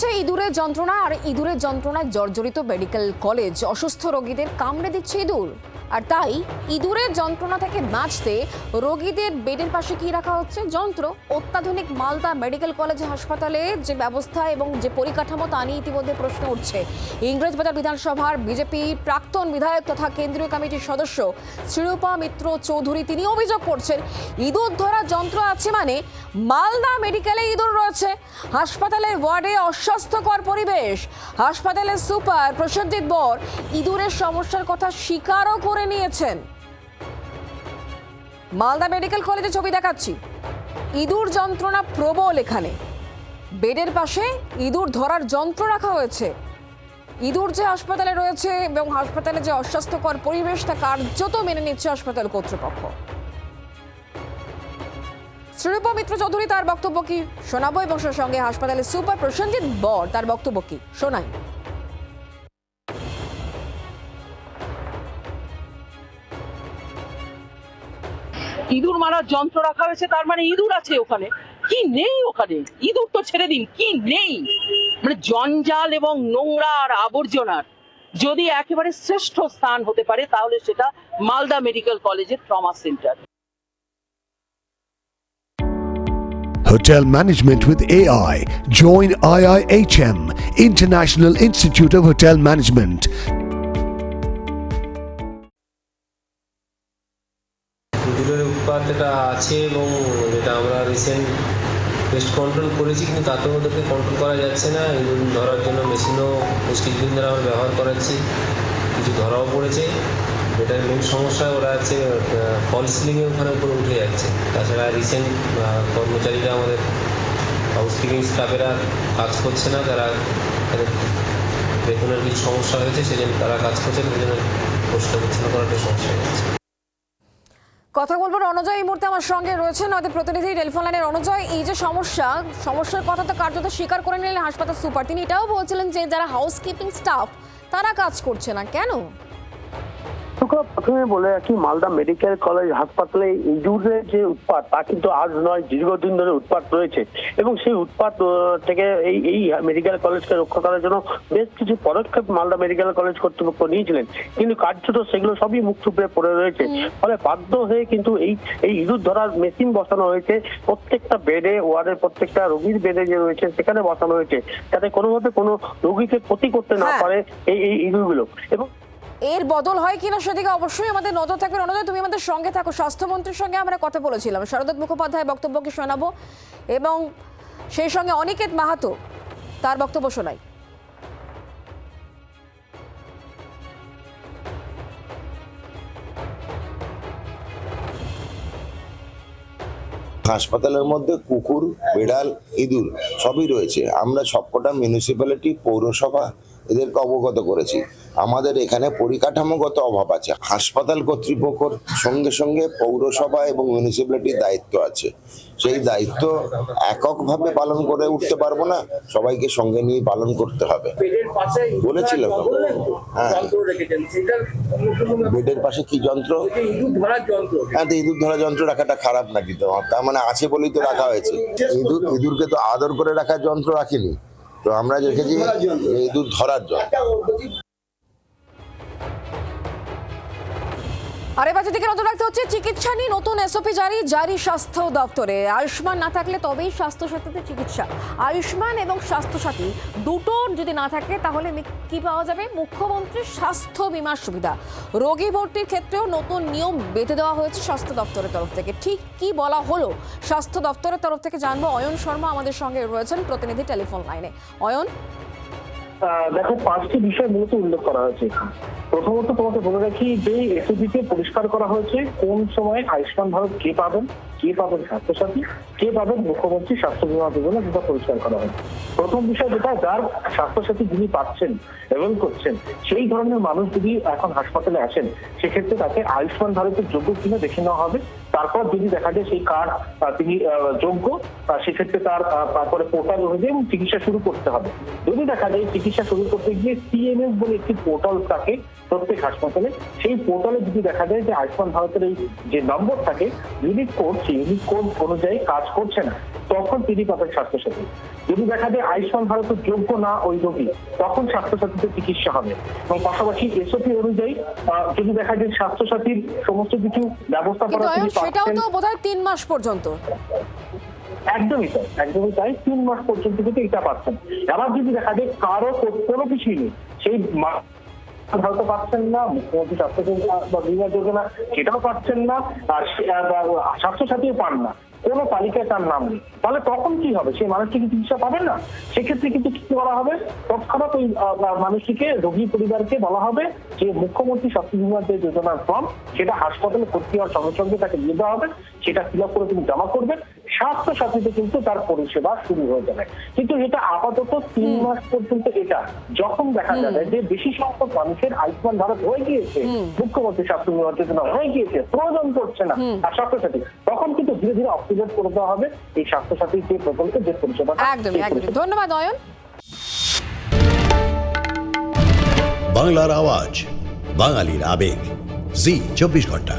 চলছে ইঁদুরের যন্ত্রণা, আর ইঁদুরের যন্ত্রণায় জর্জরিত মেডিকেল কলেজ। অসুস্থ রোগীদের কামড়ে দিচ্ছে ইঁদুর, আর তাই ইঁদুরের যন্ত্রণা থেকে বাঁচতে রোগীদের বেডের পাশে কি রাখা হচ্ছে? যন্ত্র। অত্যাধুনিক মালদা মেডিকেল কলেজ হাসপাতালে যে ব্যবস্থা এবং যে পরিকাঠামো তা নিয়ে ইতিমধ্যে প্রশ্ন উঠছে। ইংরেজবাজার বিধানসভার বিজেপি প্রাক্তন বিধায়ক তথা কেন্দ্রীয় কমিটির সদস্য শ্রীরূপা মিত্র চৌধুরী তিনি অভিযোগ করছেন, ইঁদুর ধরা যন্ত্র আছে মানে মালদা মেডিকেলে ইঁদুর রয়েছে। হাসপাতালের ওয়ার্ডে অস্বাস্থ্যকর পরিবেশ। হাসপাতালের সুপার প্রসেনজিৎ বর ইঁদুরের সমস্যার কথা স্বীকারও করে নিয়েছেন। মালদা মেডিকেল কলেজে ছবি দেখাচ্ছি, ইঁদুর যন্ত্রণা প্রবল। এখানে বেডের পাশে ইঁদুর ধরার যন্ত্র রাখা হয়েছে। ইঁদুর যে হাসপাতালে রয়েছে এবং হাসপাতালে যে অস্বাস্থ্যকর পরিবেশ তা কার্যত মেনে নিচ্ছে হাসপাতাল কর্তৃপক্ষ। শ্রীরূপা মিত্র চৌধুরী তার বক্তব্য কি শোনাবো, এবং সেই সঙ্গে হাসপাতালের সুপার প্রসেনজিৎ বর তার বক্তব্য কি শোনাই। ইঁদুর মারার যন্ত্র রাখা হয়েছে, তার মানে ইঁদুর আছে ওখানে। কি নেই ওখানে? ইঁদুর তো ছেড়ে দিন, কি নেই? মানে জঞ্জাল এবং নোংরা আর আবর্জনার যদি একেবারে শ্রেষ্ঠ স্থান হতে পারে তাহলে সেটা মালদা মেডিকেল কলেজের trauma centre. Hotel Management with AI. Join IIHM, International Institute of Hotel Management. ইঁদুরের উৎপাত এটা আছে এবং যেটা আমরা রিসেন্ট পেস্ট কন্ট্রোল করেছি, কিন্তু তাতেও ওদেরকে কন্ট্রোল করা যাচ্ছে না। ইঁদুর ধরার জন্য মেশিনও বেশ কিছুদিন ধরে আমরা ব্যবহার করাচ্ছি, কিছু ধরাও পড়েছে। যেটার মেন সমস্যা ওরা আছে ফল সিলিংয়ে ওখানে উপরে উঠে যাচ্ছে। তাছাড়া রিসেন্ট কর্মচারীরা আমাদের হাউসকিপিং স্টাফেরা কাজ করছে না, তারা বেতনের কিছু সমস্যা হয়েছে, সেজন্য তারা কাজ করছে না, সেজন্য পরিষ্কার পরিচ্ছন্ন করাটা সমস্যা হয়ে যাচ্ছে। কথা বলবো রণজয় এই মুহূর্তে আমার সঙ্গে রয়েছেন, আমাদের প্রতিনিধি টেলিফোন লাইনে। রণজয়, এই যে সমস্যার কথা তো কার্যত স্বীকার করে নিলেন হাসপাতাল সুপার। তিনি এটাও বলছিলেন যে যারা হাউসকিপিং স্টাফ তারা কাজ করছে না, কেন? প্রথমে বলে রাখি, মালদা মেডিকেল কলেজ হাসপাতালে ইঁদুরের যে উৎপাত তা কিন্তু আজ নয়, দীর্ঘদিন ধরে উৎপাত রয়েছে, এবং সেই উৎপাত থেকে এই মেডিকেল কলেজকে রক্ষা করার জন্য বেশ কিছু পদক্ষেপ মালদা মেডিকেল কলেজ কর্তৃপক্ষ নিয়েছিলেন, কিন্তু কার্যত সেগুলো সবই মুখ থুবড়ে পড়ে রয়েছে। ফলে বাধ্য হয়ে কিন্তু এই ইঁদুর ধরার মেশিন বসানো হয়েছে প্রত্যেকটা বেডে, ওয়ার্ডের প্রত্যেকটা রোগীর বেডে যে রয়েছে সেখানে বসানো হয়েছে, যাতে কোনোভাবে কোনো রোগীকে ক্ষতি করতে না পারে এই ইঁদুরগুলো। এবং এর বদল হয় কিনা সেদিকে অবশ্যই আমাদের নজর থাকবে। রণজয়, তুমি আমাদের সঙ্গে থাকো। স্বাস্থ্যমন্ত্রীর সঙ্গে আমরা কথা বলেছিলাম, শারদত্ত মুখোপাধ্যায়ের বক্তব্যকে শোনাবো এবং সেই সঙ্গে অনিকেত মাহাতো তার বক্তব্য শোনাই। হাসপাতালের মধ্যে কুকুর, বিড়াল, ইঁদুর সবই রয়েছে। আমরা সবকটা মিউনিসিপ্যালিটি, পৌরসভা এদেরকে অবগত করেছি। আমাদের এখানে পরিকাঠামোগত অভাব আছে। হাসপাতাল কর্তৃপক্ষের সঙ্গে সঙ্গে পৌরসভা এবং মিউনিসিপ্যালিটির দায়িত্ব আছে। সেই দায়িত্ব এককভাবে পালন করে উঠতে পারবো না, সবাইকে সঙ্গে নিয়ে পালন করতে হবে বলেছিলাম। হ্যাঁ, বেডের পাশে কি যন্ত্র? হ্যাঁ, তো ইঁদুর ধরা যন্ত্র রাখাটা খারাপ নাকি? তো তার মানে আছে বলেই তো রাখা হয়েছে। ইঁদুরকে তো আদর করে রাখার যন্ত্র রাখিনি, তো আমরা দেখেছি ইঁদুর ধরার যন্ত্র। আর এবার যেদিকে নজর রাখতে হচ্ছে, চিকিৎসা নিয়ে নতুন এসওপি জারি স্বাস্থ্য দপ্তরে। আয়ুষ্মান না থাকলে তবেই স্বাস্থ্যসাথীতে চিকিৎসা। আয়ুষ্মান এবং স্বাস্থ্যসাথী দুটো যদি না থাকে তাহলে কি পাওয়া যাবে? মুখ্যমন্ত্রীর স্বাস্থ্য বিমার সুবিধা। রোগী ভর্তির ক্ষেত্রেও নতুন নিয়ম বেঁধে দেওয়া হয়েছে স্বাস্থ্য দপ্তরের তরফ থেকে। ঠিক কি বলা হলো স্বাস্থ্য দপ্তরের তরফ থেকে জানবো। অয়ন শর্মা আমাদের সঙ্গে রয়েছেন, প্রতিনিধি টেলিফোন লাইনে। অয়ন, দেখো, 5টি বিষয় মূলত উল্লেখ করা হয়েছে। প্রথমত তোমাকে বলে রাখি যে এসওপিতে পরিষ্কার করা হয়েছে কোন সময় আয়ুষ্মান ভারত কে পাবেন স্বাস্থ্যসাথী, কে পাবেন মুখ্যমন্ত্রী স্বাস্থ্য বীমা যোজনা, যেটা পরিষ্কার করা হয়েছে। প্রথম বিষয় যেটা, যার স্বাস্থ্যসাথী যিনি পাচ্ছেন এবং করছেন সেই ধরনের মানুষ যদি এখন হাসপাতালে আসেন, সেক্ষেত্রে তাকে আয়ুষ্মান ভারতের যোগ্য কিনা দেখে নেওয়া হবে। তারপর যদি দেখা যায় সেই কার্ড তিনি যোগ্য, সেক্ষেত্রে তারপরে পোর্টাল অনুযায়ী এবং চিকিৎসা শুরু করতে হবে। যদি দেখা যায় চিকিৎসা শুরু করতে গিয়ে সিএমএস বলে একটি পোর্টাল থাকে, তো প্রত্যেক হাসপাতালে। সেই পোর্টালে যদি দেখা যায় যে আয়ুষ্মান ভারতের এই যে নম্বর থাকে ইউনিক কোড, সেই ইউনিক কোড অনুযায়ী কাজ করছে না, তখন তিনি পাবেন স্বাস্থ্যসাথী। যদি দেখা যায় আয়ুষ্মান ভারতের যোগ্য না ওই রোগী, তখন স্বাস্থ্যসাথীতে চিকিৎসা হবে। এবং পাশাপাশি এসওপি অনুযায়ী যদি দেখা যায় স্বাস্থ্যসাথীর সমস্ত কিছু ব্যবস্থা কিন্তু করা তিনি সেটাও পাচ্ছেন। তো বোধহয় 3 মাস পর্যন্ত। একদমই তাই, একদমই তাই, 3 মাস পর্যন্ত কিন্তু এটা পাচ্ছেন। আবার যদি দেখা যায় কারো কোনো কিছুই নেই, সেই ভারত পাচ্ছেন না, মুখ্যমন্ত্রী স্বাস্থ্য বীমা যোজনা সেটাও পাচ্ছেন না, আর স্বাস্থ্যসাথীও পান না, কোনো তালিকায় তার নাম নেই, তাহলে তখন কি হবে? সেই মানুষটি কি চিকিৎসা পাবেন না? সেক্ষেত্রে কিন্তু কি করা হবে? তৎক্ষণাৎ ওই মানুষটিকে, রোগী পরিবারকে বলা হবে যে মুখ্যমন্ত্রী স্বাস্থ্য বীমা যে যোজনার ফর্ম, সেটা হাসপাতালে ভর্তি হওয়ার সঙ্গে সঙ্গে তাকে দিয়ে দেওয়া হবে, সেটা ফিল আপ করে তিনি জমা করবেন, স্বাস্থ্যসাথীতে কিন্তু তার পরিষেবা শুরু হয়ে যাবে। কিন্তু এটা আপাতত 3 মাস পর্যন্ত। এটা যখন দেখা যাবে যে বেশি সংখ্যক মানুষের আয়ুষ্মান ভারত হয়ে গিয়েছে, মুখ্যমন্ত্রী স্বাস্থ্য বীমা যোজনা হয়ে গিয়েছে, প্রয়োজন পড়ছে না আর স্বাস্থ্যসাথী, তখন কিন্তু ধীরে ধীরে অক্সিজেন করে দেওয়া হবে এই স্বাস্থ্যসাথী যে প্রকল্পে যে পরিষেবা। একদমই একদমই, ধন্যবাদ অয়ন। বাংলার আওয়াজ, বাঙালির আবেগ, জি 24 ঘন্টা।